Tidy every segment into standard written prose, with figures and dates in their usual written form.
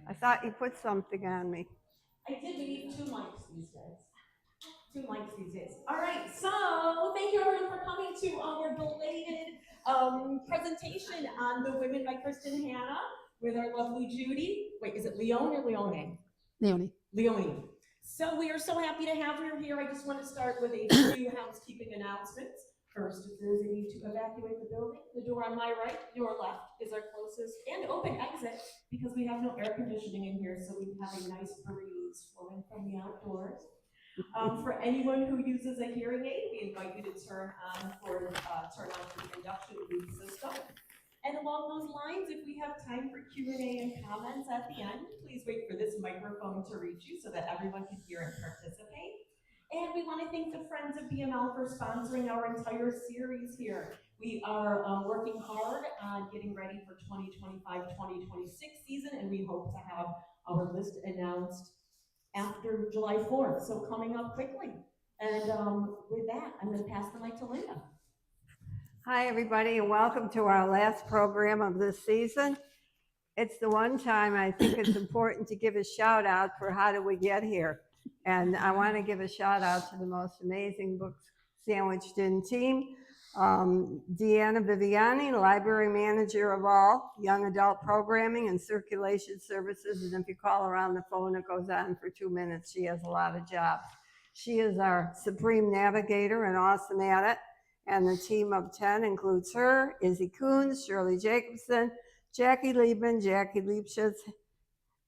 I thought you put something on me. I did. We need two mics these days. Two mics these days. All right. So thank you everyone for coming to our belated presentation on the Women by Kristin Hannah with our lovely Judy. Wait, is it Leone or Leone? Leone. Leone. So we are so happy to have her here. I just want to start with a few housekeeping announcements. First, if there's a need to evacuate the building, the door on my right, your left is our closest and open exit because we have no air conditioning in here, so we have a nice breeze flowing from the outdoors. For anyone who uses a hearing aid, we invite you to turn on the induction loop system. And along those lines, if we have time for Q&A and comments at the end, please wait for this microphone to reach you so that everyone can hear and participate. And we want to thank the Friends of BML for sponsoring our entire series here. We are working hard on getting ready for 2025-2026 season, and we hope to have our list announced after July 4th, so coming up quickly. And with that, I'm going to pass the mic to Linda. Hi, everybody, and welcome to our last program of this season. It's the one time I think it's important to give a shout out for how did we get here. And I want to give a shout out to the most amazing books sandwiched in team. Deanna Viviani, library manager of all, young adult programming and circulation services. And if you call her on the phone, it goes on for 2 minutes. She has a lot of jobs. She is our supreme navigator and awesome at it. And the team of 10 includes her, Izzy Coons, Shirley Jacobson, Jackie Liebman, Jackie Liebschitz,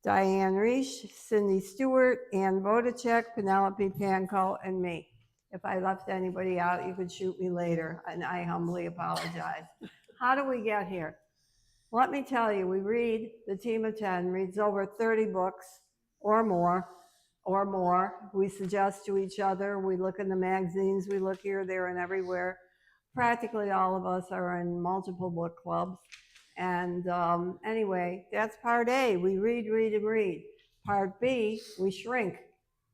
Diane Reich, Cindy Stewart, Ann Vodacek, Penelope Panko, and me. If I left anybody out, you could shoot me later, and I humbly apologize. How do we get here? Let me tell you, the team of 10 reads over 30 books or more. We suggest to each other, we look in the magazines, we look here, there, and everywhere. Practically all of us are in multiple book clubs. And anyway, that's part A. We read. Part B, we shrink.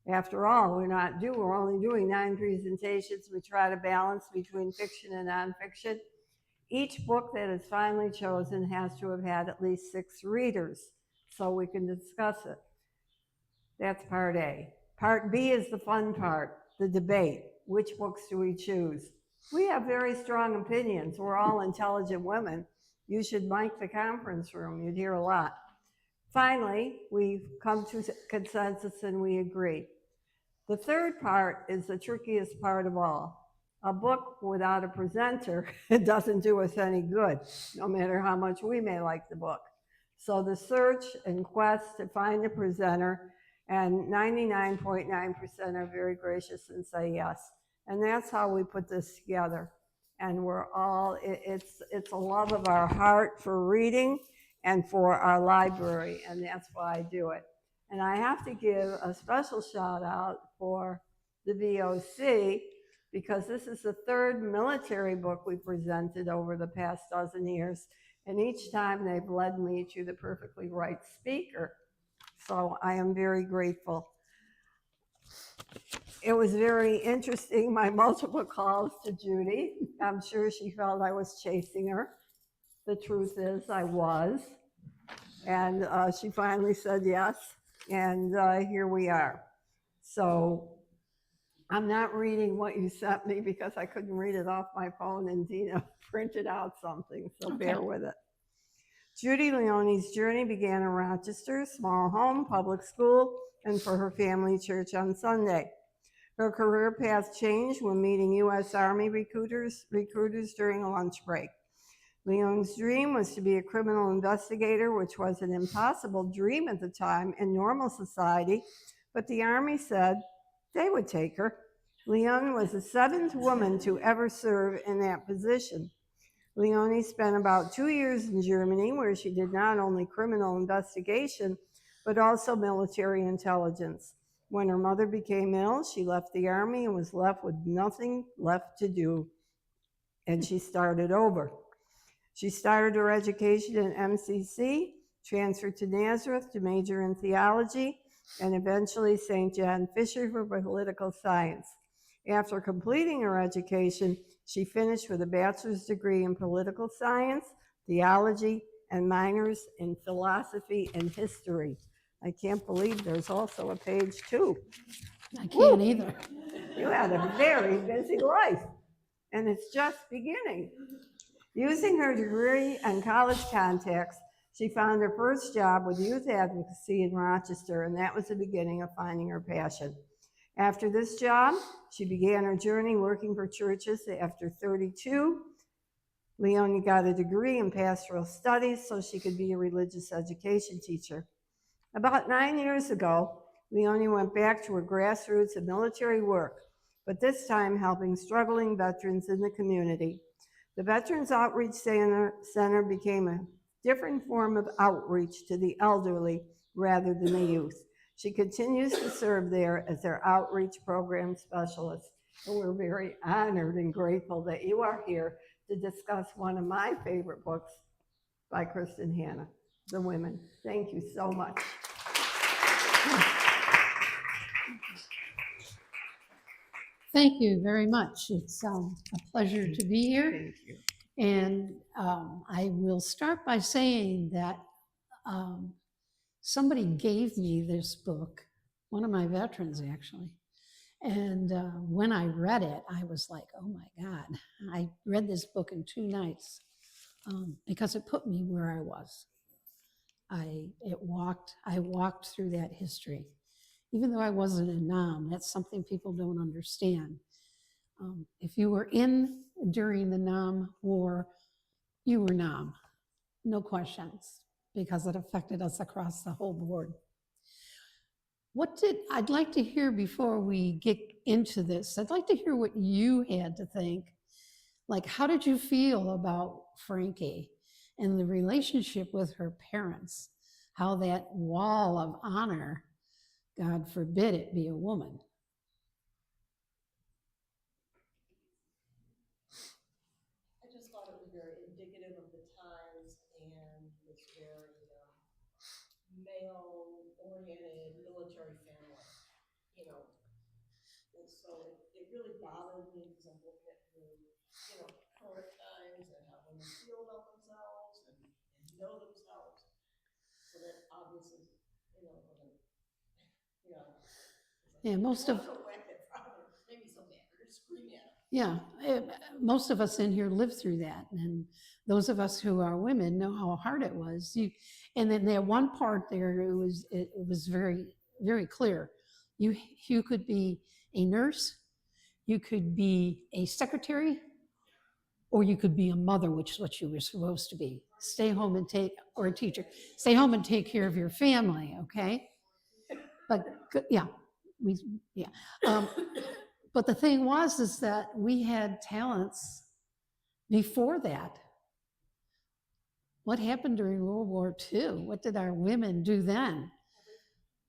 After all, we're only doing 9 presentations. We try to balance between fiction and nonfiction. Each book that is finally chosen has to have had at least 6 readers so we can discuss it. That's part A. Part B is the fun part, the debate. Which books do we choose? We have very strong opinions. We're all intelligent women. You should mic the conference room. You'd hear a lot. Finally, we come to consensus and we agree. The third part is the trickiest part of all. A book without a presenter, it doesn't do us any good, no matter how much we may like the book. So the search and quest to find a presenter, and 99.9% are very gracious and say yes. And that's how we put this together. And it's a love of our heart for reading and for our library, and that's why I do it. And I have to give a special shout out for the VOC because this is the 3rd military book we presented over the past dozen years. And each time they've led me to the perfectly right speaker. So I am very grateful. It was very interesting, my multiple calls to Judy. I'm sure she felt I was chasing her. The truth is I was. And she finally said yes. And here we are. So I'm not reading what you sent me because I couldn't read it off my phone, and Dina printed out something, so okay. Bear with it. Judy Leone's journey began in Rochester, small home, public school, and for her family church on Sunday. Her career path changed when meeting U.S. Army recruiters during a lunch break. Leone's dream was to be a criminal investigator, which was an impossible dream at the time in normal society, but the Army said they would take her. Leone was the 7th woman to ever serve in that position. Leone spent about 2 years in Germany, where she did not only criminal investigation, but also military intelligence. When her mother became ill, she left the Army and was left with nothing left to do, and she started over. She started her education at MCC, transferred to Nazareth to major in theology, and eventually St. John Fisher for political science. After completing her education, she finished with a bachelor's degree in political science, theology, and minors in philosophy and history. I can't believe there's also a page 2. I can't Woo! either. You had a very busy life, and it's just beginning. Using her degree and college contacts, she found her first job with youth advocacy in Rochester, and that was the beginning of finding her passion. After this job, she began her journey working for churches. After 32, Leone got a degree in pastoral studies so she could be a religious education teacher. About 9 years ago, Leone went back to her grassroots of military work, but this time helping struggling veterans in the community. The Veterans Outreach Center became a different form of outreach to the elderly rather than the youth. She continues to serve there as their outreach program specialist, and we're very honored and grateful that you are here to discuss one of my favorite books by Kristin Hannah, The Women. Thank you so much. Thank you very much. It's a pleasure to be here. Thank you. And I will start by saying that somebody gave me this book, one of my veterans actually. And when I read it, I was like, oh my God. I read this book in 2 nights because it put me where I was. I walked through that history. Even though I wasn't a NOM, that's something people don't understand. If you were in during the NOM war, you were NOM, no questions, because it affected us across the whole board. I'd like to hear before we get into this, I'd like to hear what you had to think. Like, how did you feel about Frankie and the relationship with her parents? How that wall of honor, God forbid it be a woman. I just thought it was very indicative of the times and this very male-oriented military family, you know. And so it really bothered me because I'm looking at through, current times and how women feel about themselves and know themselves. So that obviously, wasn't, Yeah, most of maybe so bad, or just scream at them. Yeah, most of us in here lived through that, and those of us who are women know how hard it was. And then that one part there, it was very, very clear. You could be a nurse, you could be a secretary, or you could be a mother, which is what you were supposed to be. Stay home and or a teacher. Stay home and take care of your family, okay? But yeah, yeah. But the thing is that we had talents before that. What happened during World War II? What did our women do then?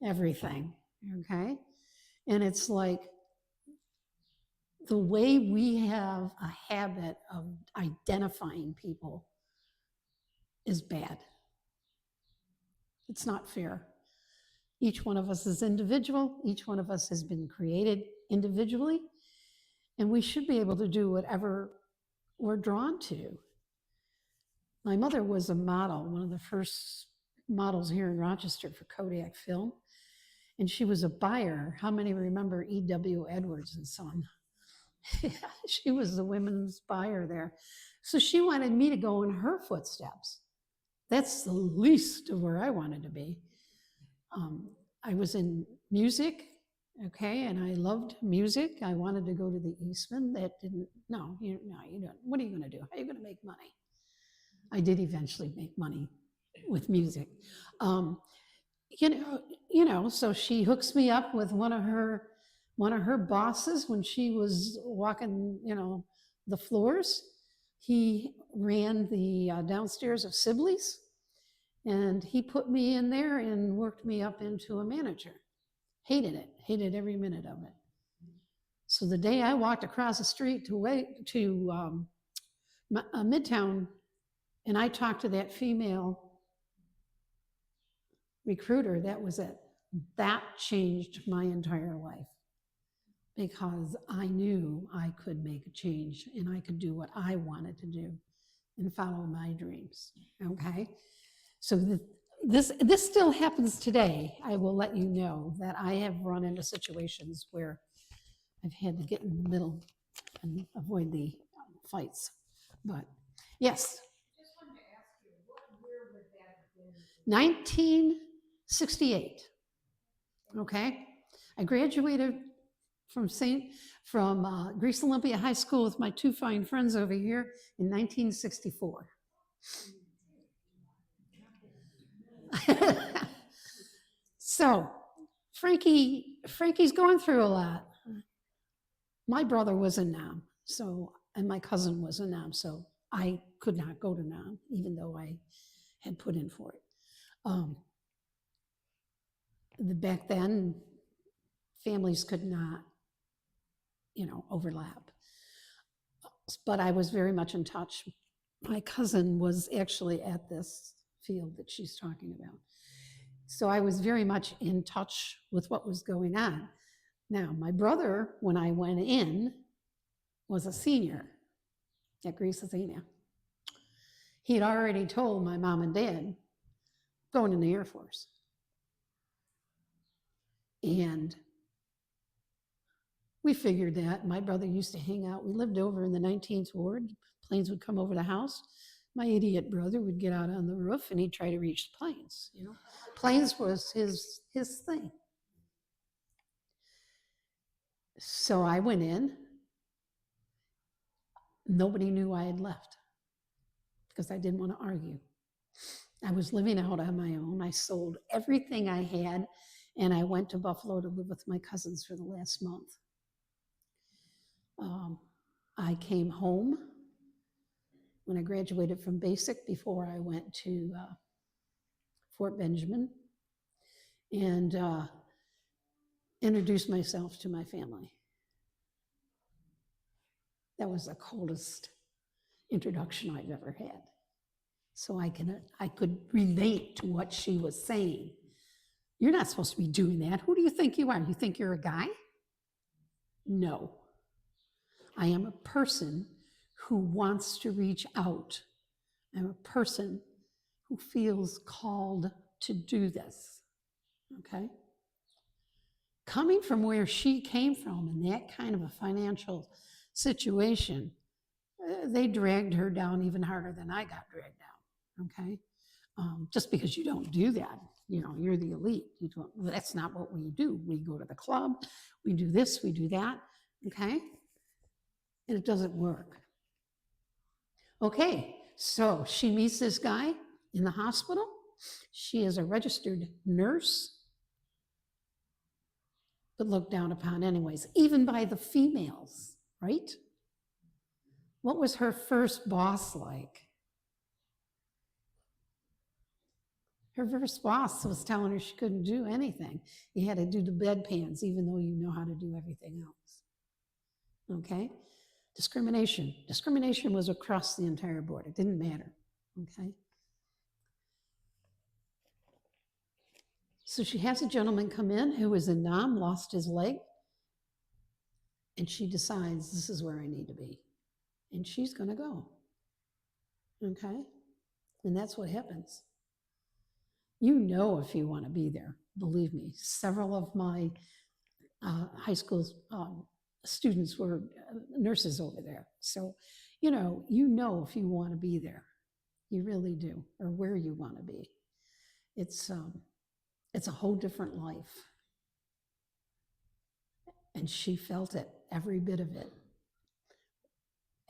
Everything, okay? And it's like the way we have a habit of identifying people is bad. It's not fair. Each one of us is individual. Each one of us has been created individually. And we should be able to do whatever we're drawn to. My mother was a model, one of the first models here in Rochester for Kodak film. And she was a buyer. How many remember E.W. Edwards and Son? She was the women's buyer there. So she wanted me to go in her footsteps. That's the least of where I wanted to be. I was in music, okay, and I loved music. I wanted to go to the Eastman. That didn't, no, you don't. What are you going to do? How are you going to make money? I did eventually make money with music. So she hooks me up with one of her bosses when she was walking, the floors. He ran the downstairs of Sibley's, and he put me in there and worked me up into a manager. Hated it, hated every minute of it. So the day I walked across the street to Midtown, and I talked to that female recruiter, that was it. That changed my entire life because I knew I could make a change and I could do what I wanted to do and follow my dreams, okay? So this still happens today. I will let you know that I have run into situations where I've had to get in the middle and avoid the fights. But yes. Just wanted to ask you, what year would that have been? 1968. Okay, I graduated from Greece Olympia High School with my two fine friends over here in 1964. So Frankie's going through a lot. My brother was in Nam, and my cousin was in Nam, so I could not go to Nam, even though I had put in for it. Back then, families could not, overlap. But I was very much in touch. My cousin was actually at this field that she's talking about. So I was very much in touch with what was going on. Now, my brother, when I went in, was a senior at Greece Athena. He had already told my mom and dad, going in the Air Force. And we figured that. My brother used to hang out. We lived over in the 19th Ward. Planes would come over the house. My idiot brother would get out on the roof and he'd try to reach the planes. Planes was his thing. So I went in. Nobody knew I had left because I didn't want to argue. I was living out on my own. I sold everything I had and I went to Buffalo to live with my cousins for the last month. I came home when I graduated from basic before I went to Fort Benjamin and introduced myself to my family. That was the coldest introduction I've ever had. So I could relate to what she was saying. You're not supposed to be doing that. Who do you think you are? You think you're a guy? No. I am a person who wants to reach out. I'm a person who feels called to do this, okay? Coming from where she came from in that kind of a financial situation, they dragged her down even harder than I got dragged down, okay? Just because you don't do that, you're the elite. That's not what we do. We go to the club, we do this, we do that, okay? And it doesn't work. Okay, so she meets this guy in the hospital. She is a registered nurse, but looked down upon anyways, even by the females, right? What was her first boss like? Her first boss was telling her she couldn't do anything. You had to do the bedpans, even though you know how to do everything else. Okay? Discrimination. Discrimination was across the entire board. It didn't matter. Okay? So she has a gentleman come in who was in Nam, lost his leg, and she decides this is where I need to be. And she's going to go. Okay? And that's what happens. You know if you want to be there, believe me. Several of my high school students were nurses over there. So, you know if you want to be there. You really do, or where you want to be. It's a whole different life. And she felt it, every bit of it.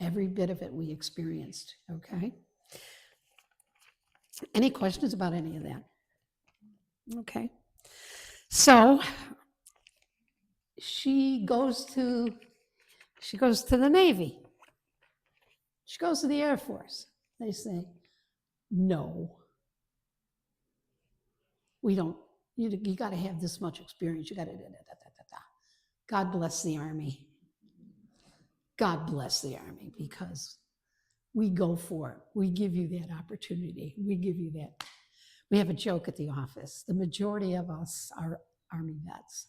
Every bit of it we experienced, okay? Any questions about any of that? Okay. So she goes to the Navy. She goes to the Air Force. They say, no. We don't, you got to have this much experience. You got to God bless the Army. God bless the Army, because we go for it. We give you that opportunity. We give you that. We have a joke at the office. The majority of us are Army vets.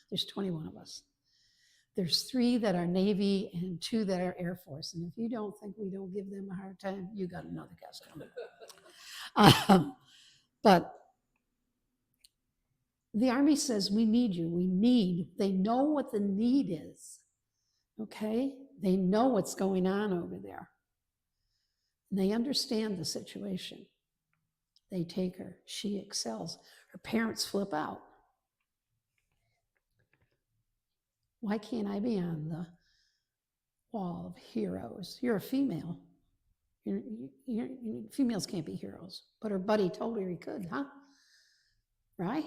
There's 21 of us. There's 3 that are Navy and 2 that are Air Force. And if you don't think we don't give them a hard time, you got another guest coming. But the Army says, we need you. They know what the need is. Okay? They know what's going on over there. And they understand the situation. They take her. She excels. Her parents flip out. Why can't I be on the wall of heroes? You're a female. Females can't be heroes. But her buddy told her he could, huh? Right?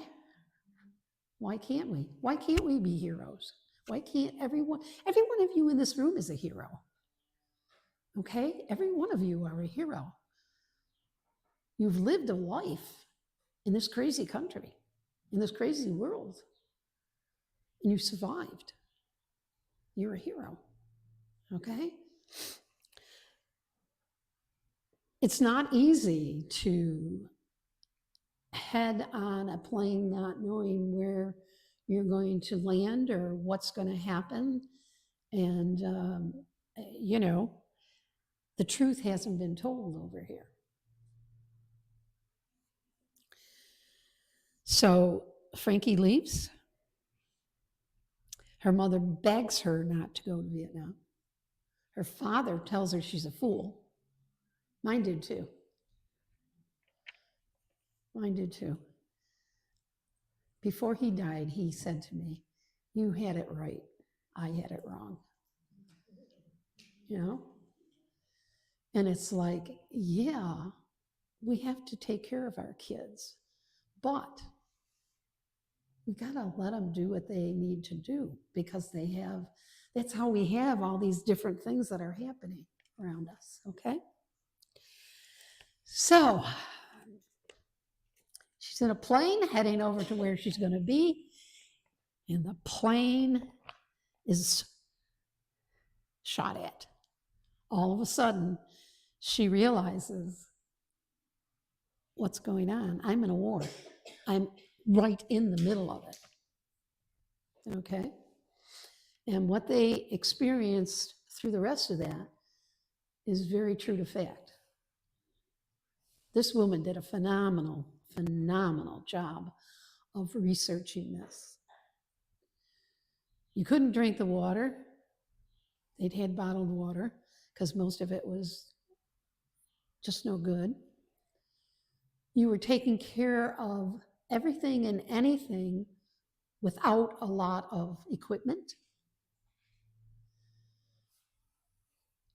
Why can't we? Why can't we be heroes? Why can't every one of you in this room is a hero? Okay? Every one of you are a hero. You've lived a life in this crazy country, in this crazy world, and you survived. You're a hero. Okay? It's not easy to head on a plane not knowing where you're going to land or what's going to happen. And, the truth hasn't been told over here. So Frankie leaves. Her mother begs her not to go to Vietnam. Her father tells her she's a fool. Mine did too. Mine did too. Before he died, he said to me, "You had it right. I had it wrong." You know? And it's like, yeah, we have to take care of our kids, but we got to let them do what they need to do because that's how we have all these different things that are happening around us, okay? So she's in a plane heading over to where she's going to be, and the plane is shot at. All of a sudden, she realizes what's going on. I'm in a war. I'm right in the middle of it. Okay? And what they experienced through the rest of that is very true to fact. This woman did a phenomenal job of researching this. You couldn't drink the water. They'd had bottled water because most of it was just no good. You were taking care of everything and anything without a lot of equipment.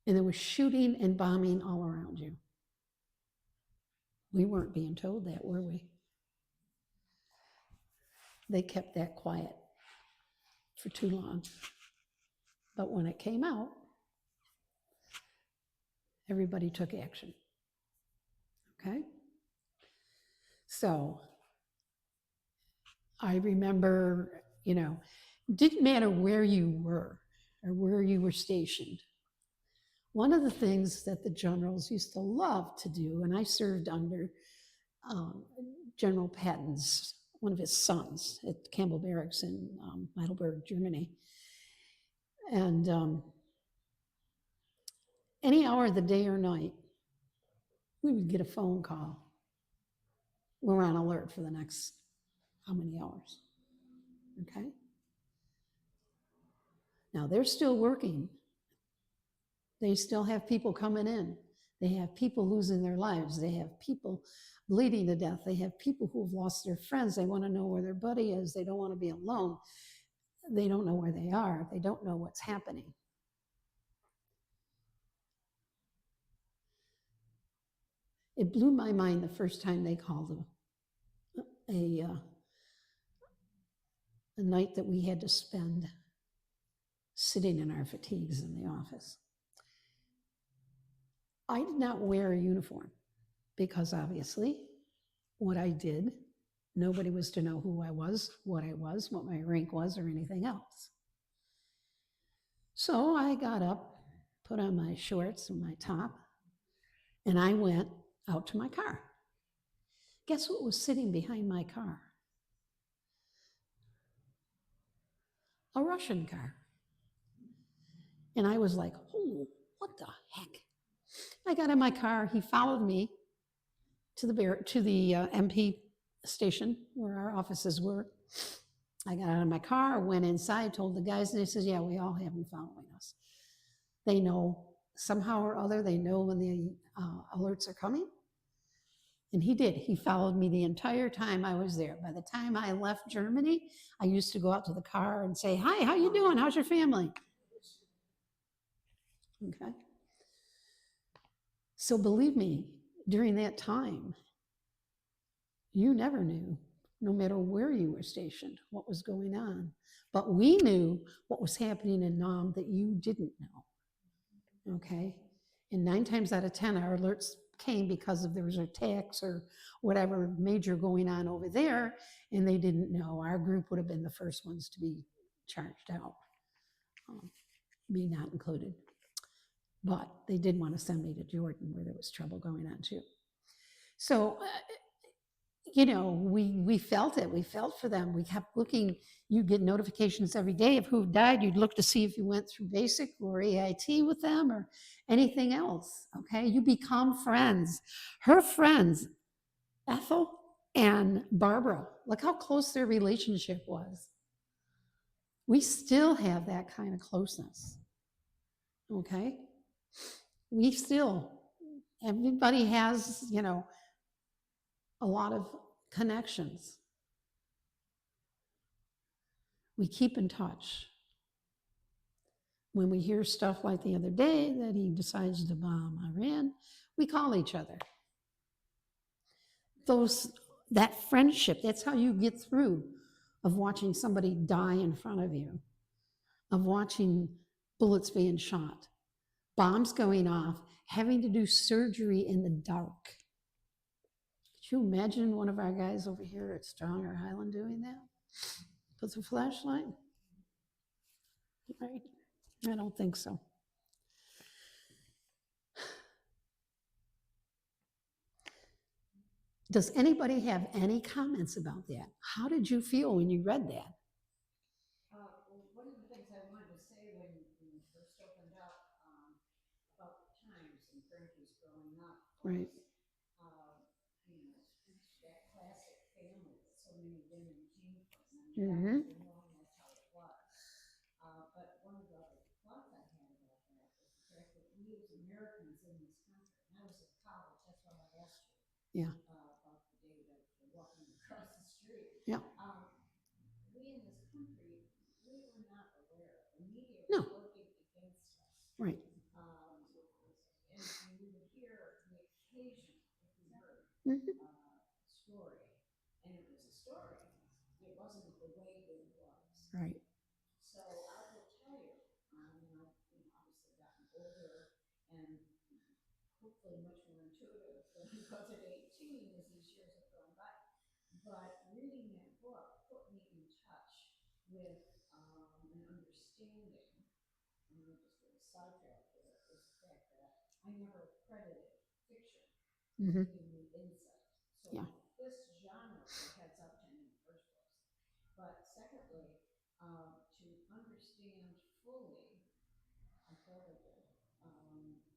And there was shooting and bombing all around you. We weren't being told that, were we? They kept that quiet for too long. But when it came out, everybody took action. Okay? So I remember, didn't matter where you were or where you were stationed. One of the things that the generals used to love to do, and I served under General Patton's, one of his sons at Campbell Barracks in Heidelberg, Germany. And any hour of the day or night, we would get a phone call. We're on alert for the next how many hours? Okay? Now they're still working. They still have people coming in. They have people losing their lives. They have people bleeding to death. They have people who have lost their friends. They want to know where their buddy is. They don't want to be alone. They don't know where they are. They don't know what's happening. It blew my mind the first time they called a night that we had to spend sitting in our fatigues in the office. I did not wear a uniform because obviously what I did, nobody was to know who I was, what my rank was, or anything else. So I got up, put on my shorts and my top, and I went out to my car. Guess what was sitting behind my car? A Russian car. And I was like, oh, what the heck? I got in my car, he followed me, to the MP station where our offices were. I got out of my car, went inside, told the guys, and they says, "Yeah, we all have them following us. They know somehow or other. They know when the alerts are coming." And he did. He followed me the entire time I was there. By the time I left Germany, I used to go out to the car and say, "Hi, how you doing? How's your family?" Okay. So believe me, during that time, you never knew, no matter where you were stationed, what was going on. But we knew what was happening in Nam that you didn't know. Okay. And 9 times out of 10, our alerts came because of there was attacks or whatever major going on over there, and they didn't know. Our group would have been the first ones to be charged out, me not included. But they did want to send me to Jordan where there was trouble going on too. So, you know, we felt it. We felt for them. We kept looking. You'd get notifications every day of who died. You'd look to see if you went through basic or AIT with them or anything else. Okay. You become friends. Her friends, Ethel and Barbara, look how close their relationship was. We still have that kind of closeness. Okay. We still, everybody has, you know, a lot of connections. We keep in touch. When we hear stuff like the other day that he decides to bomb Iran, we call each other. That friendship, that's how you get through of watching somebody die in front of you, of watching bullets being shot, bombs going off, having to do surgery in the dark. Could you imagine one of our guys over here at Strong or Highland doing that? With a flashlight? Right? I don't think so. Does anybody have any comments about that? How did you feel when you read that? Well, one of the things I wanted to say when we first opened up about the times and Frankie's growing up was, Right. you know, that classic family that so many women came from, and Mhm. that was wrong, that's how it was. But one of the other thoughts I had about that was the fact that we as Americans in this country, and I was in college, that's why I asked you Yeah. about the date of walking across the street. Yeah. We in this country, we were not aware. The media was No. working against us. Right. And we would hear the occasion if we heard Mhm. a story, and it was a story. It wasn't the way it was. Right. So I will tell you, and I've obviously gotten older and hopefully much more intuitive than I was at 18 as these years have gone by. But reading that book put me in touch with an understanding, and I'll just get a sidetrack here, is the fact that I never credited fiction Mhm. giving me insight. So Yeah. this genre heads up to me in the first place. But secondly, to understand fully, I felt it did,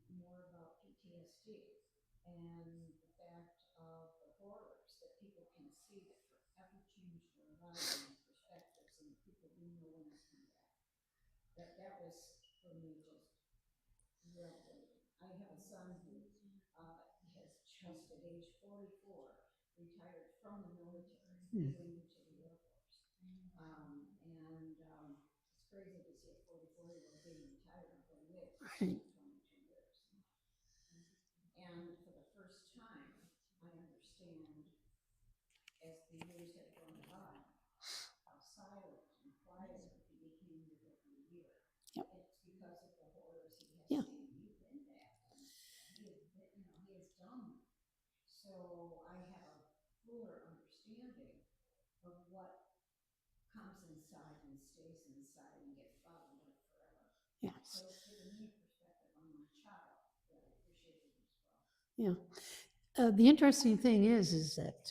more about PTSD and the fact of the horrors that people can see that forever change their lives and perspectives, and people do know when it's come back. That was for me just revelating. I have a son who has just at age 44 retired from the military, going into the Air Force. It's crazy to see a 44-year-old being retired and 48. Right. 22 years. And for the first time, I understand, as the years have gone by, how silent and quieter he became with every year. Yep. It's because of the horrors he has Yeah. seen. He's been there. He has been, he has done them. So I have a fuller understanding of what comes inside and stays inside and gets bottled up forever. Yes. So it's given me a perspective on my child that I appreciated as well. Yeah. The interesting thing is that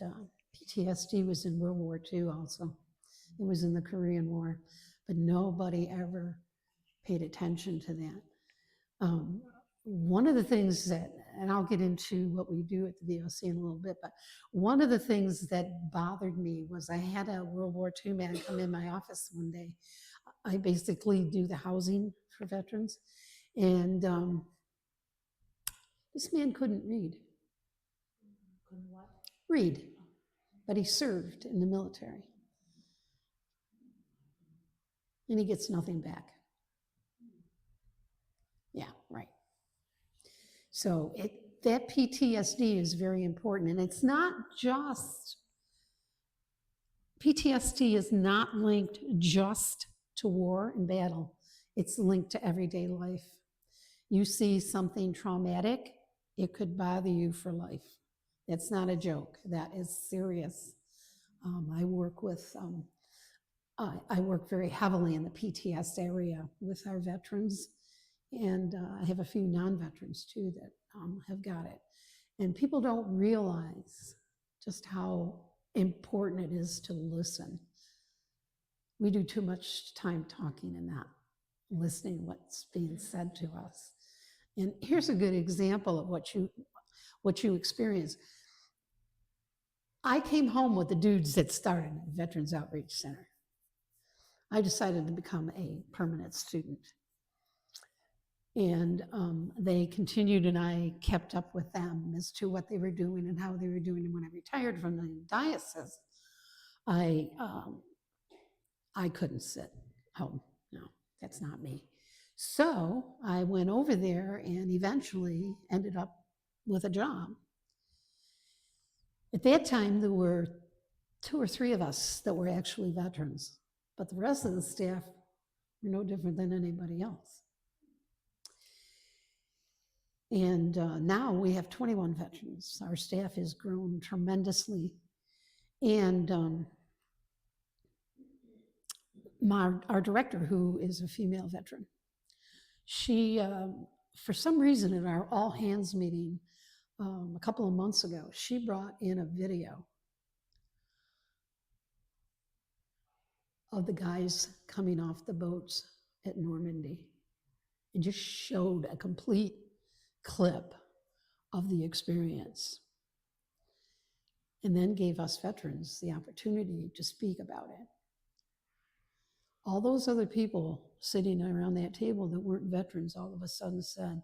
PTSD was in World War II also. It was in the Korean War, but nobody ever paid attention to that. one of the things that, and I'll get into what we do at the VOC in a little bit, but one of the things that bothered me was I had a World War II man come in my office one day. I basically do the housing for veterans, and this man couldn't read. Couldn't what? Read, but he served in the military. And he gets nothing back. Yeah, right. So that PTSD is very important. And it's not just, PTSD is not linked just to war and battle. It's linked to everyday life. You see something traumatic, it could bother you for life. That's not a joke. That is serious. I work with, I work very heavily in the PTS area with our veterans, and I have a few non-veterans too that have got it. And people don't realize just how important it is to listen. We do too much time talking and not listening what's being said to us. And here's a good example of what you experience. I came home with the dudes that started the Veterans Outreach Center. I decided to become a permanent student. And they continued, and I kept up with them as to what they were doing and how they were doing. And when I retired from the diocese, I couldn't sit home. No, that's not me. So I went over there and eventually ended up with a job. At that time, there were 2 or 3 of us that were actually veterans, but the rest of the staff were no different than anybody else. And now we have 21 veterans. Our staff has grown tremendously. And our director, who is a female veteran, she, for some reason at our all hands meeting a couple of months ago, she brought in a video of the guys coming off the boats at Normandy and just showed a complete clip of the experience, and then gave us veterans the opportunity to speak about it. All those other people sitting around that table that weren't veterans all of a sudden said,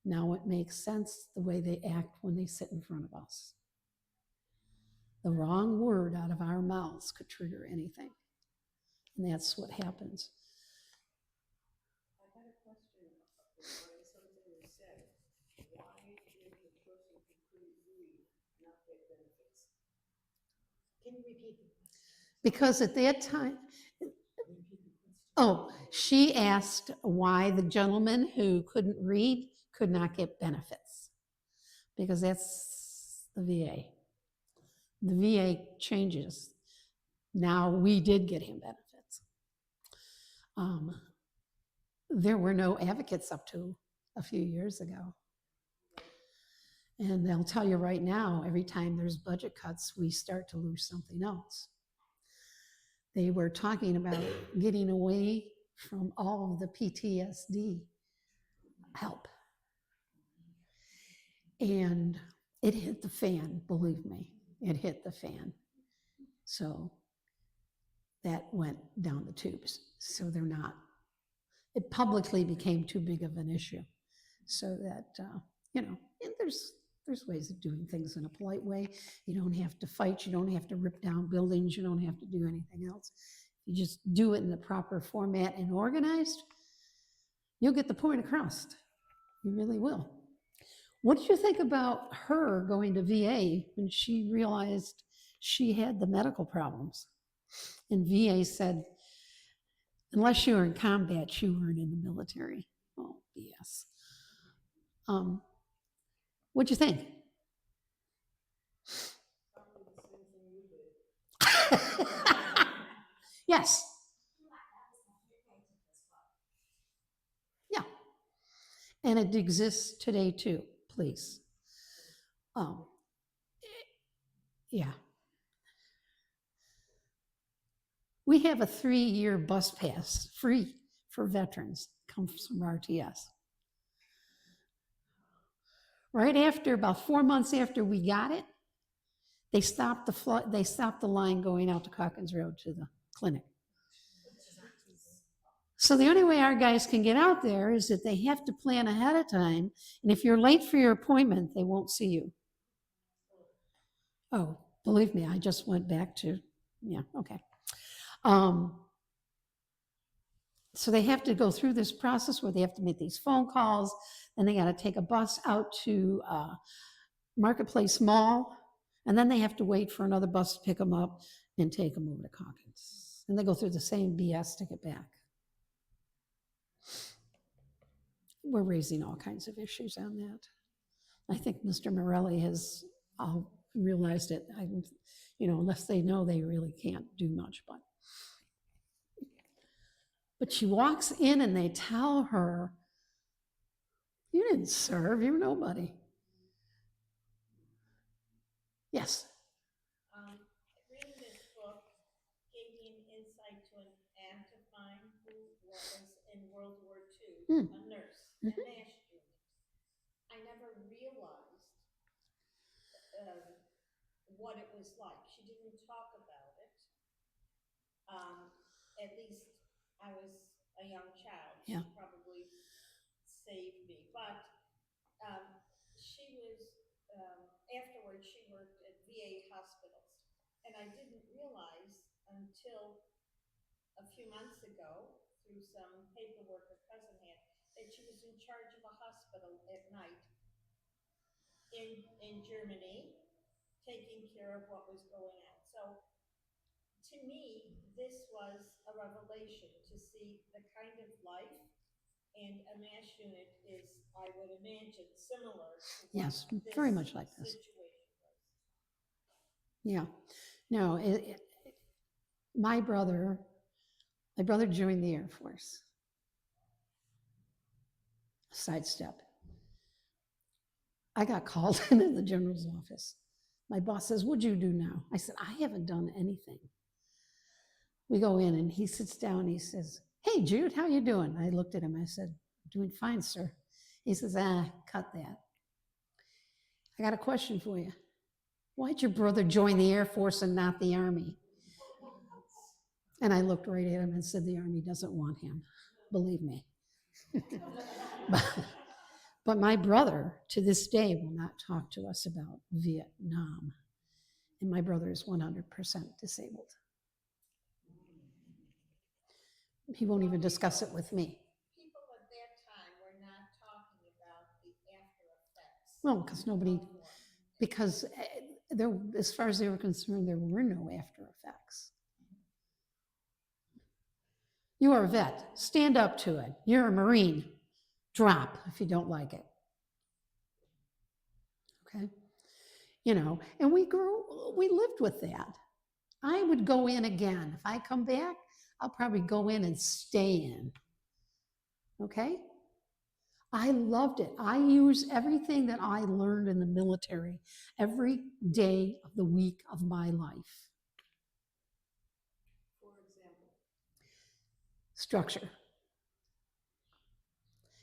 now it makes sense the way they act when they sit in front of us. The wrong word out of our mouths could trigger anything. And that's what happens. I had a question regarding something you said. Why did the person who couldn't read not get benefits? Can you repeat the question? Because at that time, oh, she asked why the gentleman who couldn't read could not get benefits. Because that's the VA. The VA changes. Now we did get him benefits. There were no advocates up to a few years ago. And they'll tell you right now, every time there's budget cuts, we start to lose something else. They were talking about getting away from all of the PTSD help. And it hit the fan, believe me, it hit the fan. So that went down the tubes. So they're not, it publicly became too big of an issue. So that, and there's ways of doing things in a polite way. You don't have to fight, you don't have to rip down buildings, you don't have to do anything else. You just do it in the proper format and organized, you'll get the point across. You really will. What did you think about her going to VA when she realized she had the medical problems? And VA said, unless you were in combat, you weren't in the military. Oh, BS. What'd you think? Yes. Yeah. And it exists today too, please. Yeah. We have a 3-year bus pass, free for veterans, comes from RTS. Right after, about 4 months after we got it, they stopped they stopped the line going out to Calkins Road to the clinic. So the only way our guys can get out there is that they have to plan ahead of time. And if you're late for your appointment, they won't see you. Oh, believe me, I just went back to, yeah, okay. So they have to go through this process where they have to make these phone calls, then they got to take a bus out to Marketplace Mall, and then they have to wait for another bus to pick them up and take them over to Calkins. And they go through the same BS to get back. We're raising all kinds of issues on that. I think Mr. Morelli has realized it. Unless they know, they really can't do much. But she walks in and they tell her, "You didn't serve. You're nobody." Yes. Reading this book gave me an insight to an aunt of mine who was in World War II, a nurse, a MASH student. I never realized what it was like. She didn't talk about it. At least I was a young child. Yeah. She probably saved me. But she was, afterwards, she worked at VA hospitals. And I didn't realize until a few months ago, through some paperwork her cousin had, that she was in charge of a hospital at night in Germany, taking care of what was going on. So to me, this was a revelation to see the kind of life, and a MASH unit is, I would imagine, similar to what Yes, this very much like this. situation was. Yeah. No, my brother joined the Air Force. Sidestep. I got called into the general's office. My boss says, "What'd you do now?" I said, "I haven't done anything." We go in and he sits down. He says, "Hey, Jude, how you doing?" I looked at him. I said, "Doing fine, sir." He says, "Cut that. I got a question for you. Why'd your brother join the Air Force and not the Army?" And I looked right at him and said, "The Army doesn't want him. Believe me." But my brother, to this day, will not talk to us about Vietnam. And my brother is 100% disabled. He won't even discuss it with me. People at that time were not talking about the after effects. Well, because there, as far as they were concerned, there were no after effects. You are a vet. Stand up to it. You're a Marine. Drop if you don't like it. Okay? And we lived with that. I would go in again. If I come back, I'll probably go in and stay in. Okay? I loved it. I use everything that I learned in the military every day of the week of my life. For example? Structure.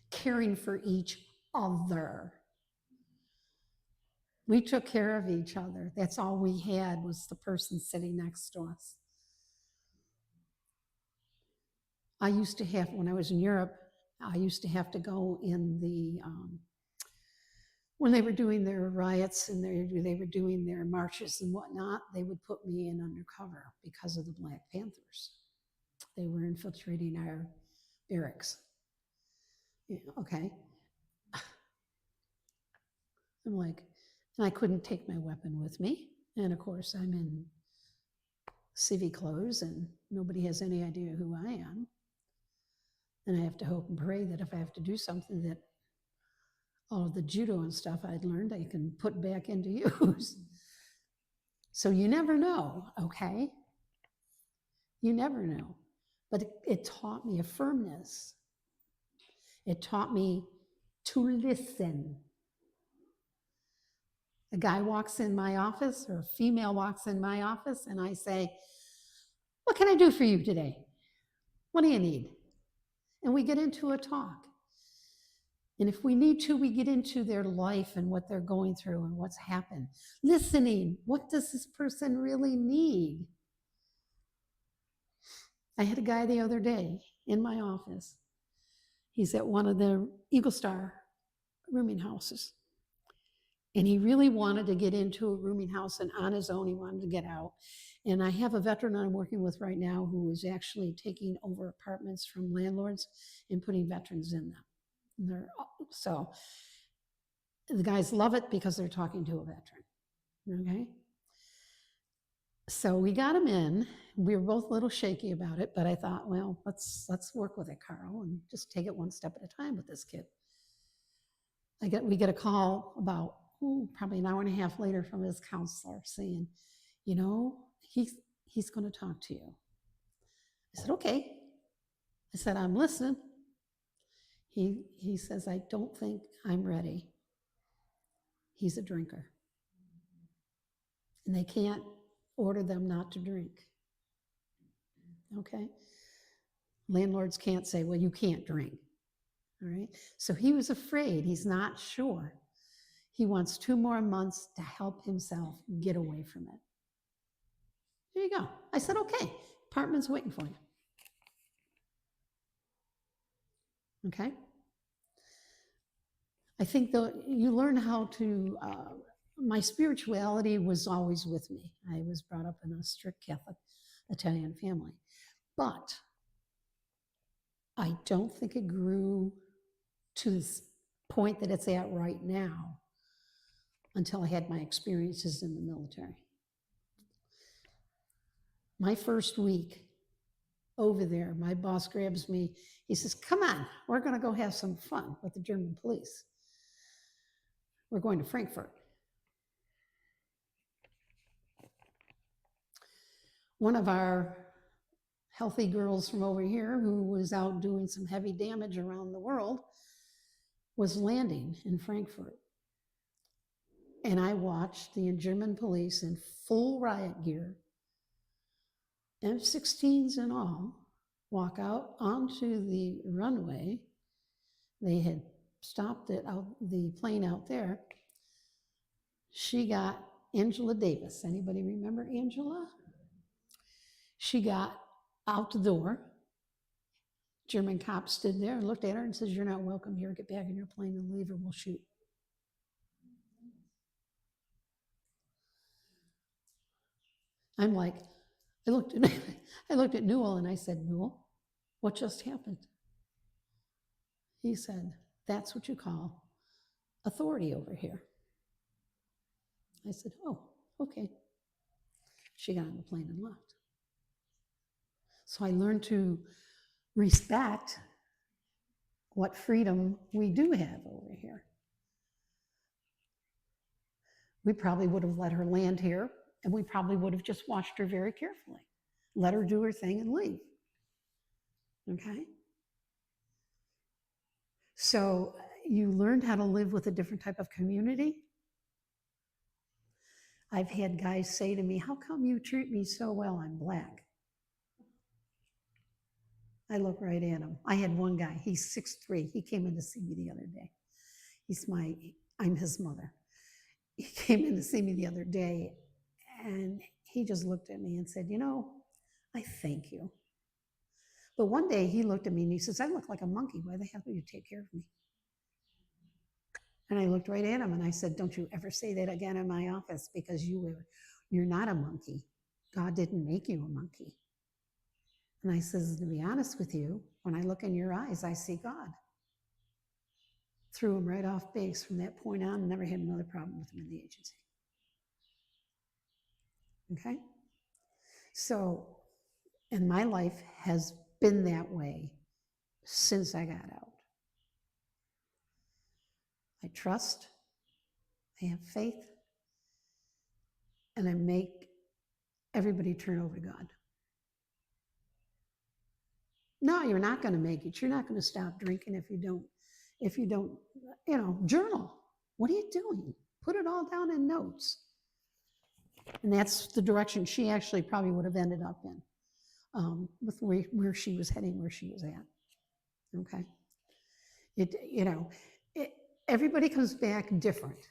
Caring for each other. We took care of each other. That's all we had was the person sitting next to us. I used to have, when I was in Europe, I used to have to go in the, when they were doing their riots and they were doing their marches and whatnot, they would put me in undercover because of the Black Panthers. They were infiltrating our barracks. Yeah, okay. I'm like, and I couldn't take my weapon with me. And of course, I'm in civvy clothes and nobody has any idea who I am. And I have to hope and pray that if I have to do something, that all of the judo and stuff I'd learned, I can put back into use. So you never know, okay? You never know. But it taught me a firmness. It taught me to listen. A guy walks in my office or a female walks in my office and I say, "What can I do for you today? What do you need?" And we get into a talk. And if we need to, we get into their life and what they're going through and what's happened. Listening, what does this person really need? I had a guy the other day in my office. He's at one of the Eagle Star rooming houses. And he really wanted to get into a rooming house, and on his own, he wanted to get out. And I have a veteran I'm working with right now who is actually taking over apartments from landlords and putting veterans in them. So the guys love it because they're talking to a veteran. Okay. So we got him in. We were both a little shaky about it, but I thought, well, let's work with it, Carl, and just take it one step at a time with this kid. We get a call about probably an hour and a half later from his counselor saying, you know, he's going to talk to you. I said, okay. I said, I'm listening. He says, I don't think I'm ready. He's a drinker. And they can't order them not to drink. Okay? Landlords can't say, well, you can't drink. All right? So he was afraid. He's not sure. He wants 2 more months to help himself get away from it. There you go. I said, okay, apartment's waiting for you. Okay? I think though you learn how to, my spirituality was always with me. I was brought up in a strict Catholic Italian family. But I don't think it grew to this point that it's at right now until I had my experiences in the military. My first week over there, my boss grabs me. He says, come on, we're going to go have some fun with the German police. We're going to Frankfurt. One of our healthy girls from over here who was out doing some heavy damage around the world was landing in Frankfurt. And I watched the German police in full riot gear, M16s and all, walk out onto the runway. They had stopped the plane out there. She got Angela Davis. Anybody remember Angela? She got out the door. German cop stood there and looked at her and says, you're not welcome here. Get back in your plane and leave or we'll shoot. I'm like, I looked at Newell and I said, Newell, what just happened? He said, that's what you call authority over here. I said, oh, okay. She got on the plane and left. So I learned to respect what freedom we do have over here. We probably would have let her land here, and we probably would have just watched her very carefully. Let her do her thing and leave. Okay? So you learned how to live with a different type of community. I've had guys say to me, how come you treat me so well? I'm black. I look right at him. I had one guy, he's 6'3". He came in to see me the other day. I'm his mother. He came in to see me the other day and he just looked at me and said, you know, I thank you. But one day he looked at me and he says, I look like a monkey. Why the hell do you take care of me? And I looked right at him and I said, don't you ever say that again in my office because you're not a monkey. God didn't make you a monkey. And I says, to be honest with you, when I look in your eyes, I see God. Threw him right off base from that point on, never had another problem with him in the agency. Okay? So, and my life has been that way since I got out. I trust, I have faith, and I make everybody turn over to God. No, you're not going to make it. You're not going to stop drinking if you don't, journal. What are you doing? Put it all down in notes. And that's the direction she actually probably would have ended up in, with where she was heading, where she was at. Okay. everybody comes back different.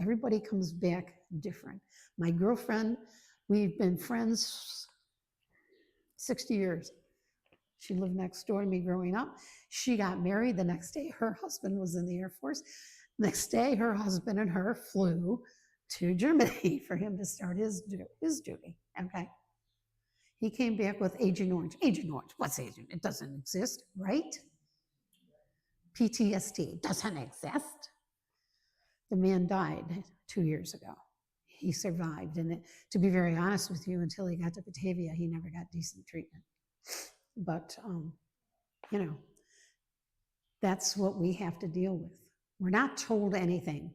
Everybody comes back different. My girlfriend, we've been friends 60 years. She lived next door to me growing up. She got married. The next day, her husband was in the Air Force. Next day, her husband and her flew to Germany for him to start his duty. Okay. He came back with Agent Orange. Agent Orange, what's Agent? It doesn't exist, right? PTSD doesn't exist. The man died 2 years ago. He survived. And to be very honest with you, until he got to Batavia, he never got decent treatment. But, you know, that's what we have to deal with. We're not told anything.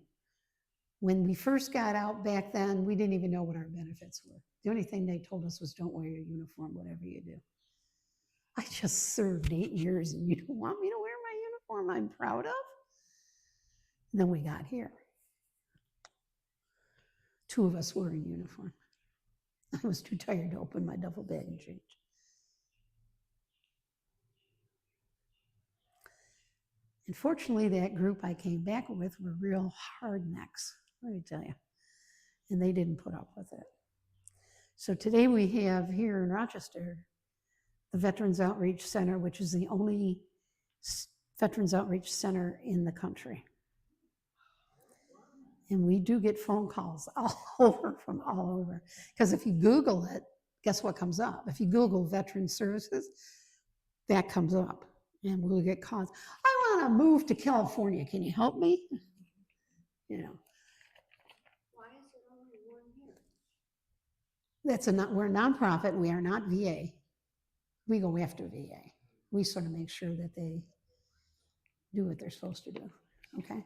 When we first got out back then, we didn't even know what our benefits were. The only thing they told us was don't wear your uniform, whatever you do. I just served 8 years and you don't want me to wear my uniform I'm proud of? And then we got here. 2 of us were in uniform. I was too tired to open my duffel bag and change. Unfortunately, that group I came back with were real hard necks, let me tell you. And they didn't put up with it. So today we have here in Rochester, the Veterans Outreach Center, which is the only Veterans Outreach Center in the country. And we do get phone calls all over, from all over. Because if you Google it, guess what comes up? If you Google Veteran Services, that comes up. And we'll get calls. I want to move to California. Can you help me? You know. Why is it only 1 year? We're a nonprofit. We are not VA. We go after VA. We sort of make sure that they do what they're supposed to do. Okay.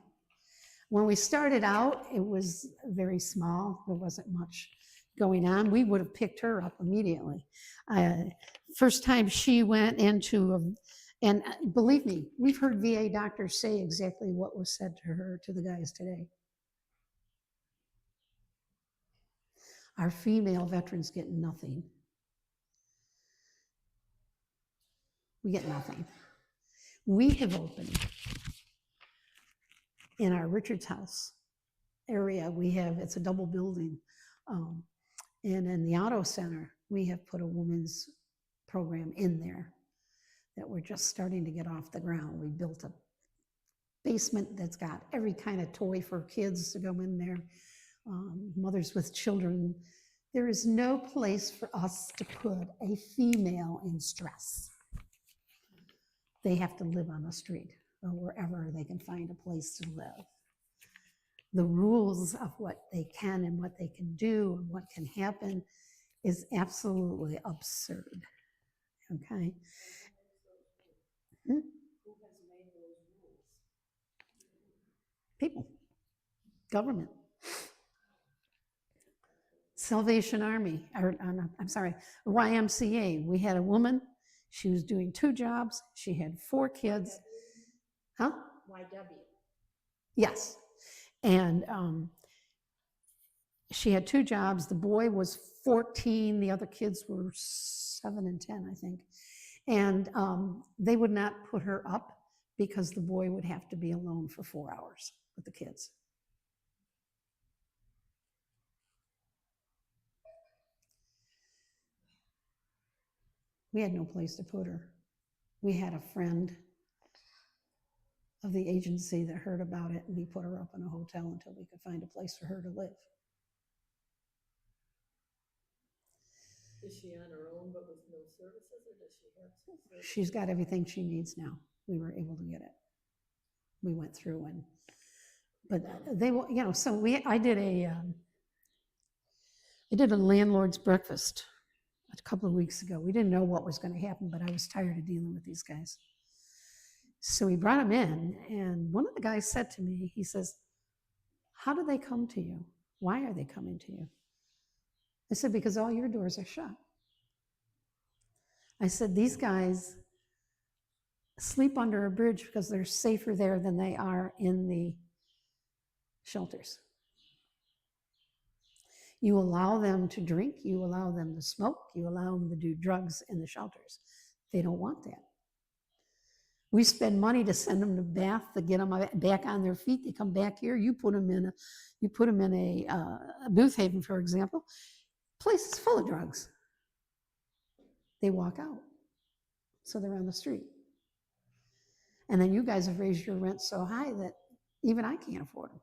When we started out, it was very small. There wasn't much going on. We would have picked her up immediately. First time she went into and believe me, we've heard VA doctors say exactly what was said to her, to the guys today. Our female veterans get nothing. We get nothing. We have opened in our Richards House area, it's a double building. And in the Auto Center, we have put a women's program in there that we're just starting to get off the ground. We built a basement that's got every kind of toy for kids to go in there, mothers with children. There is no place for us to put a female in stress. They have to live on the street or wherever they can find a place to live. The rules of what they can and what they can do and what can happen is absolutely absurd. Okay? Hmm? Who has made those rules? People, government. Salvation Army, I'm sorry, YMCA. We had a woman, she was doing 2 jobs, she had 4 kids. Huh? YW. Yes. And she had 2 jobs. The boy was 14, the other kids were 7 and 10, I think. And they would not put her up because the boy would have to be alone for 4 hours with the kids. We had no place to put her. We had a friend of the agency that heard about it, and we put her up in a hotel until we could find a place for her to live. Is she on her own but with no services, or does she have some services? She's got everything she needs now. We were able to get it. We went through but they, so I did a landlord's breakfast a couple of weeks ago. We didn't know what was going to happen, but I was tired of dealing with these guys. So we brought them in, and one of the guys said to me, he says, how do they come to you? Why are they coming to you? I said, because all your doors are shut. I said, these guys sleep under a bridge because they're safer there than they are in the shelters. You allow them to drink, you allow them to smoke, you allow them to do drugs in the shelters. They don't want that. We spend money to send them to Bath to get them back on their feet. They come back here. You put them in a Booth Haven, for example. Place is full of drugs. They walk out, so they're on the street. And then you guys have raised your rent so high that even I can't afford them.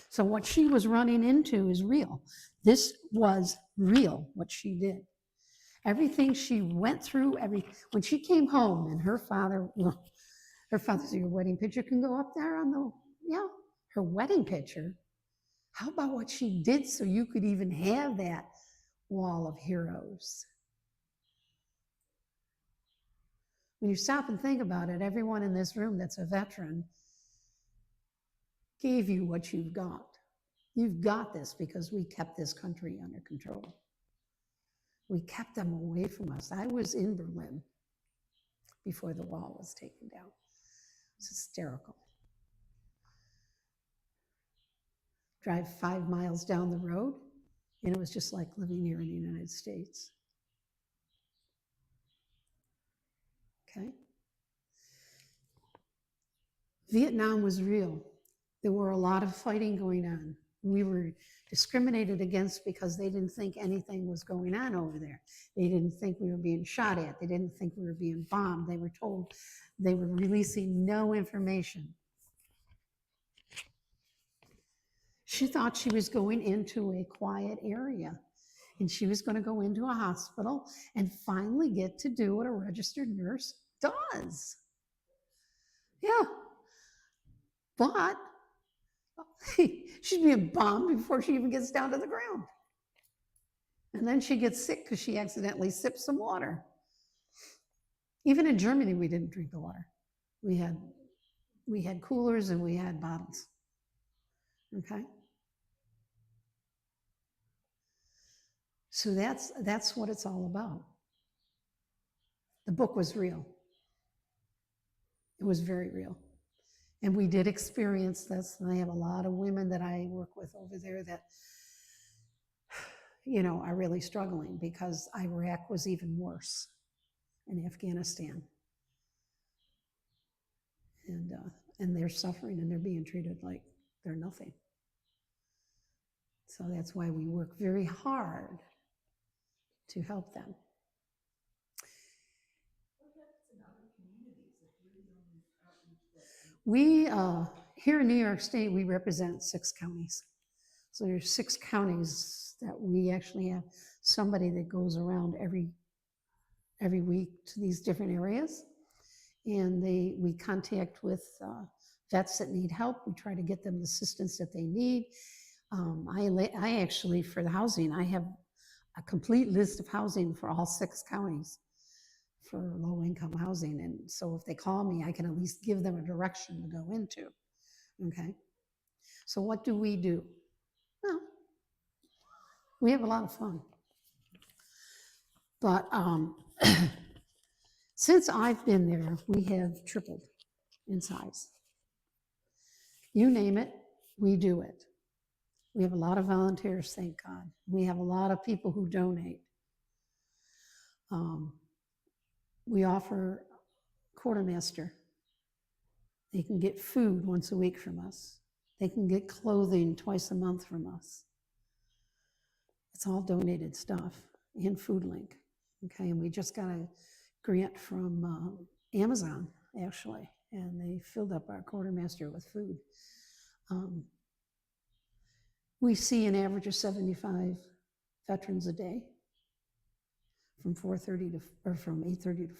So what she was running into is real. This was real, what she did. Everything she went through, when she came home and her father, so your wedding picture can go up there her wedding picture. How about what she did so you could even have that wall of heroes? When you stop and think about it, everyone in this room that's a veteran gave you what you've got. You've got this because we kept this country under control. We kept them away from us. I was in Berlin before the wall was taken down. It's hysterical. Drive 5 miles down the road, and it was just like living here in the United States. Okay? Vietnam was real. There were a lot of fighting going on. We were discriminated against because they didn't think anything was going on over there. They didn't think we were being shot at. They didn't think we were being bombed. They were told they were releasing no information. She thought she was going into a quiet area, and she was going to go into a hospital and finally get to do what a registered nurse does. Yeah. But she's being bombed before she even gets down to the ground. And then she gets sick because she accidentally sipped some water. Even in Germany, we didn't drink the water. We had coolers and we had bottles. Okay? So that's what it's all about. The book was real. It was very real. And we did experience this. And I have a lot of women that I work with over there that, are really struggling because Iraq was even worse, and Afghanistan. And they're suffering and they're being treated like they're nothing. So that's why we work very hard to help them. We, here in New York State, we represent 6 counties. So there's 6 counties that we actually have somebody that goes around every week to these different areas. And we contact with vets that need help. We try to get them the assistance that they need. I actually, for the housing, I have a complete list of housing for all 6 counties for low-income housing. And so if they call me, I can at least give them a direction to go into, okay? So what do? Well, we have a lot of fun. But since I've been there, we have tripled in size. You name it, we do it. We have a lot of volunteers, thank God. We have a lot of people who donate. We offer quartermaster. They can get food once a week from us. They can get clothing twice a month from us. It's all donated stuff and Food Link. Okay, and we just got a grant from Amazon, actually, and they filled up our quartermaster with food. We see an average of 75 veterans a day from 8:30 to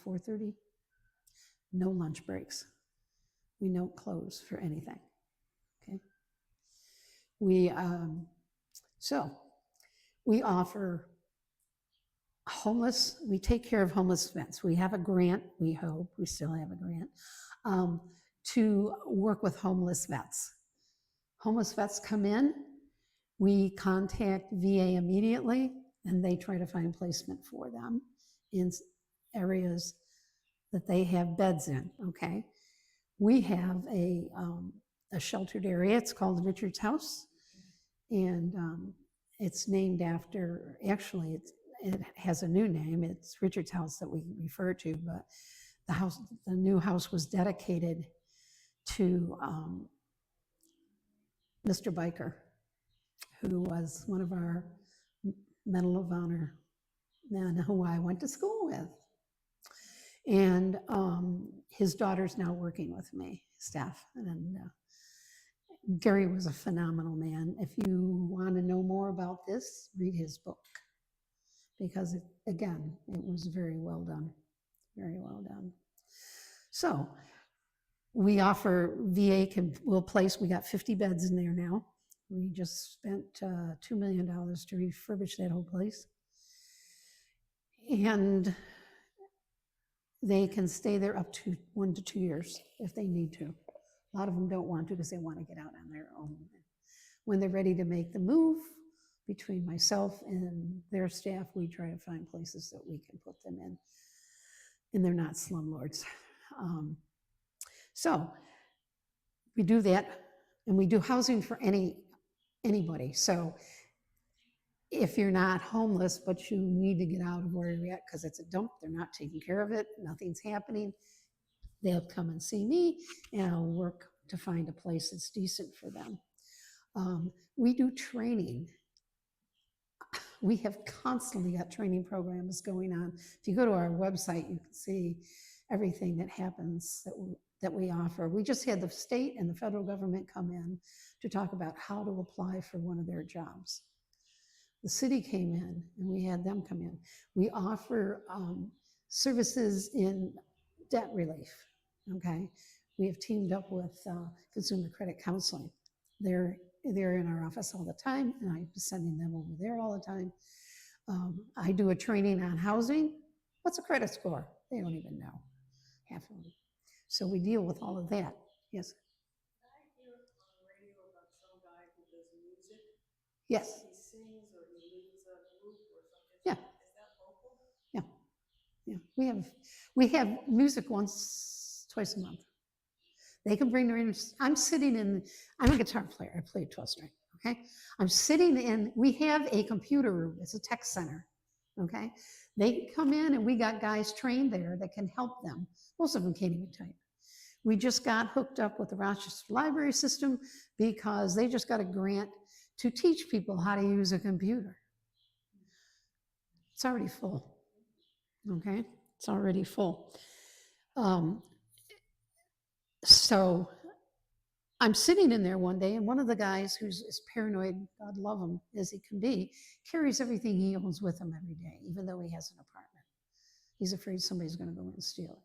4:30. No lunch breaks. We don't close for anything. Okay. We offer we take care of homeless vets. We have a grant, we hope, we still have a grant, to work with homeless vets. Homeless vets come in, we contact VA immediately, and they try to find placement for them in areas that they have beds in, okay? We have a sheltered area, it's called Richard's House, and it's named after, actually, it has a new name. It's Richard's house that we refer to, but the new house was dedicated to Mr. Biker, who was one of our Medal of Honor men who I went to school with. And his daughter's now working with me, staff. And Gary was a phenomenal man. If you want to know more about this, read his book. Because, again, it was very well done. Very well done. So we offer will place, we got 50 beds in there now. We just spent $2 million to refurbish that whole place. And they can stay there up to 1 to 2 years if they need to. A lot of them don't want to because they want to get out on their own. When they're ready to make the move, between myself and their staff, we try to find places that we can put them in, and they're not slumlords. So we do that, and we do housing for anybody. So if you're not homeless, but you need to get out of where you're at because it's a dump, they're not taking care of it, nothing's happening, they'll come and see me, and I'll work to find a place that's decent for them. We do training. We have constantly got training programs going on. If you go to our website, you can see everything that happens that we offer. We just had the state and the federal government come in to talk about how to apply for one of their jobs. The city came in and we had them come in. We offer services in debt relief, okay? We have teamed up with Consumer Credit Counseling. They're in our office all the time, and I'm sending them over there all the time. I do a training on housing. What's a credit score? They don't even know, half of them. So we deal with all of that. Yes? I hear on the radio about some guy who does music. Yes. He sings or he leads a group or something. Yeah. Is that local? Yeah. Yeah. We have music twice a month. They can bring their instruments. I'm a guitar player. I play a 12-string, okay? I'm sitting in, we have a computer room. It's a tech center, okay? They come in and we got guys trained there that can help them. Most of them can't even type. We just got hooked up with the Rochester Library System because they just got a grant to teach people how to use a computer. It's already full, okay? It's already full. So I'm sitting in there one day, and one of the guys who's as paranoid, God love him, as he can be, carries everything he owns with him every day, even though he has an apartment. He's afraid somebody's going to go in and steal it.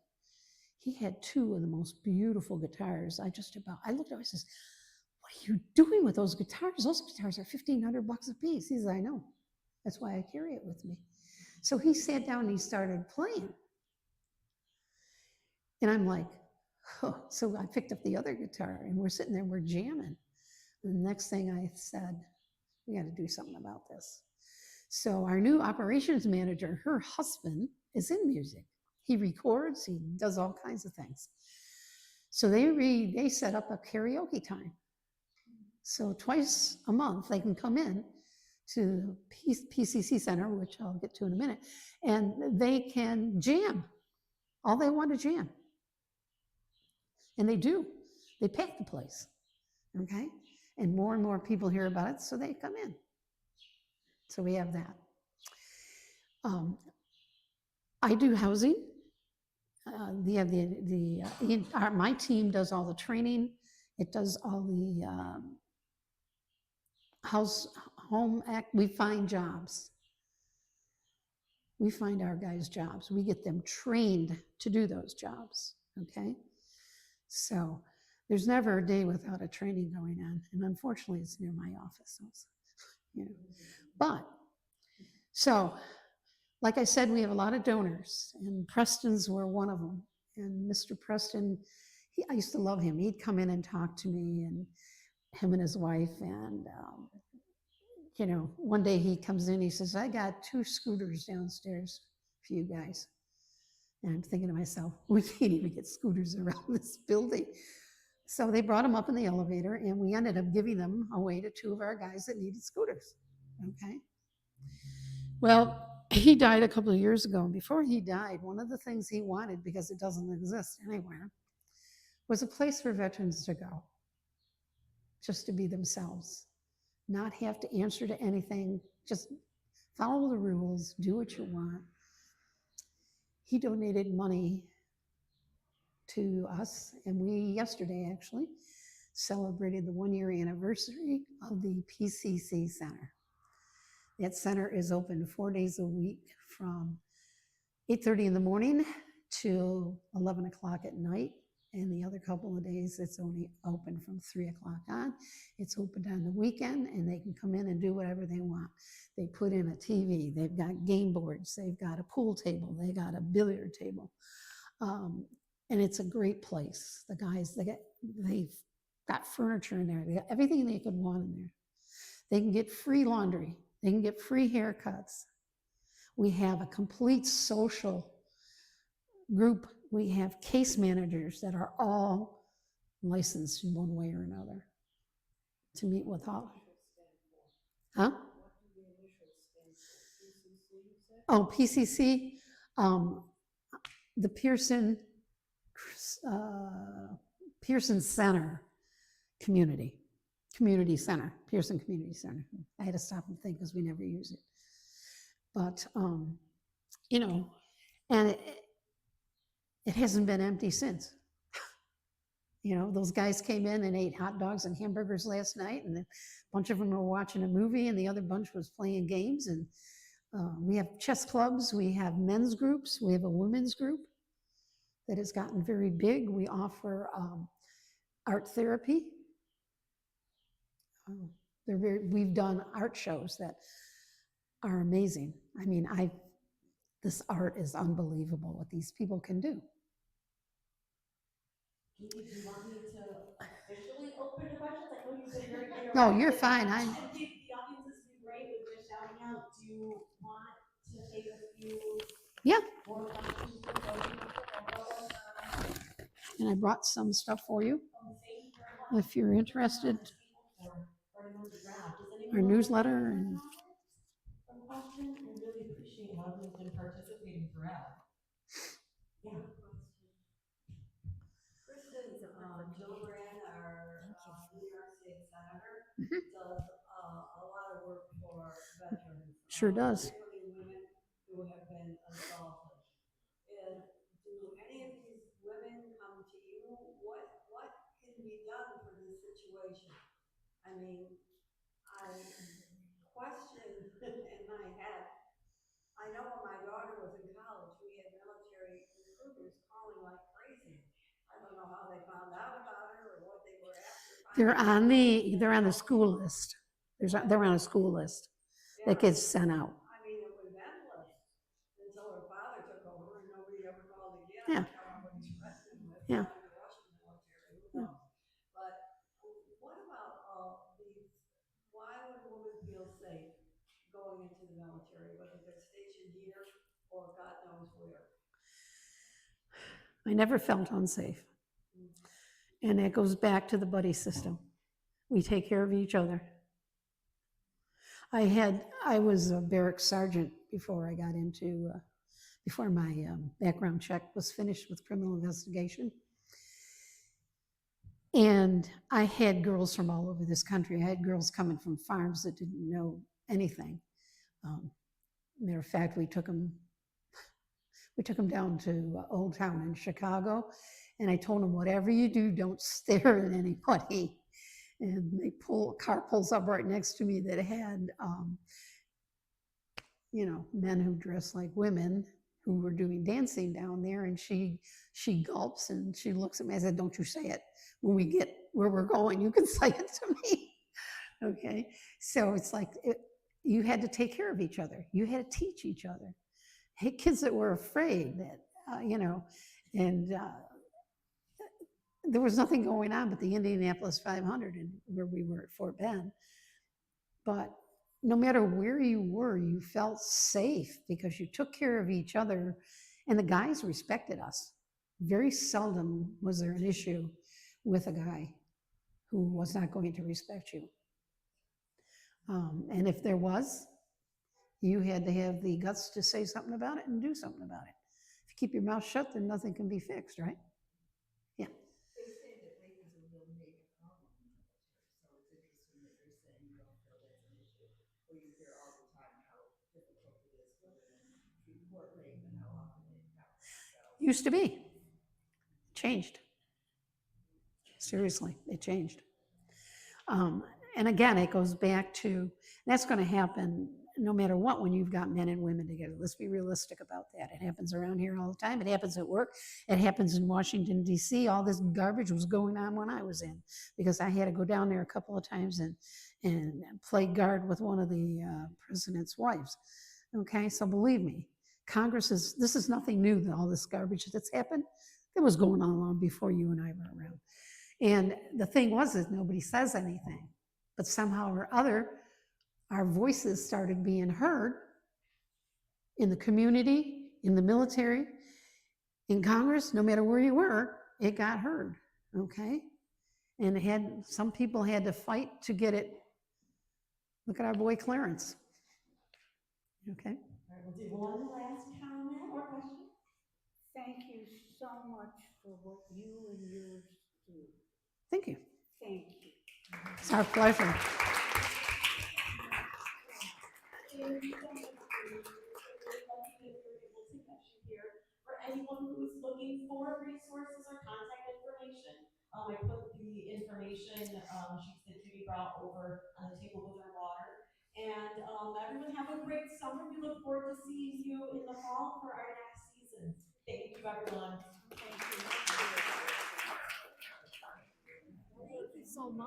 He had 2 of the most beautiful guitars. I looked at him, I says, what are you doing with those guitars? Those guitars are $1,500 a piece. He says, I know. That's why I carry it with me. So he sat down and he started playing. And I'm like, oh. So I picked up the other guitar and we're sitting there, we're jamming. And the next thing I said, we got to do something about this. So our new operations manager, her husband is in music. He records, he does all kinds of things. So they set up a karaoke time. So twice a month they can come in to PCC Center, which I'll get to in a minute, and they can jam. All they want to jam. And they do. They pack the place, okay? And more people hear about it, so they come in. So we have that. I do housing. My team does all the training. It does all the home act. We find jobs. We find our guys jobs. We get them trained to do those jobs, okay? So there's never a day without a training going on. And unfortunately, it's near my office. But, so, like I said, we have a lot of donors, and Preston's were one of them. And Mr. Preston, I used to love him. He'd come in and talk to me, and him and his wife. And, one day he comes in, he says, I got 2 scooters downstairs for you guys. And I'm thinking to myself, we can't even get scooters around this building. So they brought them up in the elevator, and we ended up giving them away to 2 of our guys that needed scooters, okay? Well, he died a couple of years ago. And before he died, one of the things he wanted, because it doesn't exist anywhere, was a place for veterans to go, just to be themselves, not have to answer to anything, just follow the rules, do what you want. He donated money to us, and we yesterday actually celebrated the 1-year anniversary of the PCC Center. That center is open 4 days a week from 8:30 in the morning till 11 o'clock at night. And the other couple of days, it's only open from 3 o'clock on. It's open on the weekend, and they can come in and do whatever they want. They put in a TV, they've got game boards, they've got a pool table, they got a billiard table. And it's a great place. The guys, they've got furniture in there, they got everything they could want in there. They can get free laundry, they can get free haircuts. We have a complete social group. We have case managers that are all licensed in one way or another to meet with all. Huh? Oh, PCC, the Pearson Center Community Center, Pearson Community Center. I had to stop and think because we never use it. But, you know, and it hasn't been empty since. You know, those guys came in and ate hot dogs and hamburgers last night, and a bunch of them were watching a movie, and the other bunch was playing games. And we have chess clubs, we have men's groups, we have a women's group that has gotten very big. We offer art therapy. We've done art shows that are amazing. I mean, this art is unbelievable what these people can do. Judy, do you want me to officially open the questions? I know you've been very interactive. No, you're fine. The audience has been great with just shouting out. Do you want to take a few more questions? And I brought some stuff for you if you're interested. Our newsletter and question. I really appreciate how everyone's been participating throughout. Yeah. Kristin, Gillibrand, our New York State Senator, does a lot of work for veterans. Sure does. Particularly women who have been assaulted. Do any of these women come to you? What can be done for this situation? I mean, I question in my head. I know when my daughter was in college, we had military recruiters calling like crazy. I don't know how they found out about her or what they were after. They're on the school list. They're on a school list that gets sent out. I mean, it was endless until her father took over and nobody ever called again. Yeah. I don't know what he's threatening with. Yeah. The Russian military, who knows? But what about these? Why would a woman feel safe going into the military, whether they're stationed here or God knows where? I never felt unsafe. And it goes back to the buddy system. We take care of each other. I was a barracks sergeant before I got into, before my background check was finished with criminal investigation. And I had girls from all over this country. I had girls coming from farms that didn't know anything. Matter of fact, we took them down to Old Town in Chicago, and I told them, whatever you do, don't stare at anybody. And a car pulls up right next to me that had, men who dress like women who were doing dancing down there. And she gulps and she looks at me. I said, don't you say it. When we get where we're going, you can say it to me. Okay. So it's like, you had to take care of each other. You had to teach each other. Hey, kids that were afraid that, there was nothing going on but the Indianapolis 500 and where we were at Fort Bend. But no matter where you were, you felt safe because you took care of each other, and the guys respected us. Very seldom was there an issue with a guy who was not going to respect you. And if there was, You had to have the guts to say something about it and do something about it. If you keep your mouth shut, then nothing can be fixed, right? Yeah. They say that rape is a real major problem in the military, so it's interesting that you're saying you don't feel that's an issue. Well, you hear all the time how difficult it is for women to report rape and how often it happens. So Used to be. Changed. Seriously, it changed. Um, and again, it goes back to that's going to happen no matter what when you've got men and women together. Let's be realistic about that. It happens around here all the time. It happens at work. It happens in Washington, D.C. All this garbage was going on when I was in because I had to go down there a couple of times and play guard with one of the president's wives. Okay, so believe me, this is nothing new, all this garbage that's happened. It was going on long before you and I were around. And the thing was is nobody says anything, but somehow or other, our voices started being heard in the community, in the military, in Congress, no matter where you were, it got heard, okay? And some people had to fight to get it. Look at our boy Clarence, okay? All right, we'll do one last comment or question. Thank you so much for what you and yours do. Thank you. Thank you. It's our pleasure. Thank you so much. We're lucky that we were able to catch you here. For anyone who's looking for resources or contact information, I put the information sheets that Judy brought over on the table with her water. And everyone have a great summer. We look forward to seeing you in the fall for our next season. Thank you, everyone. Thank you. Thank you so much.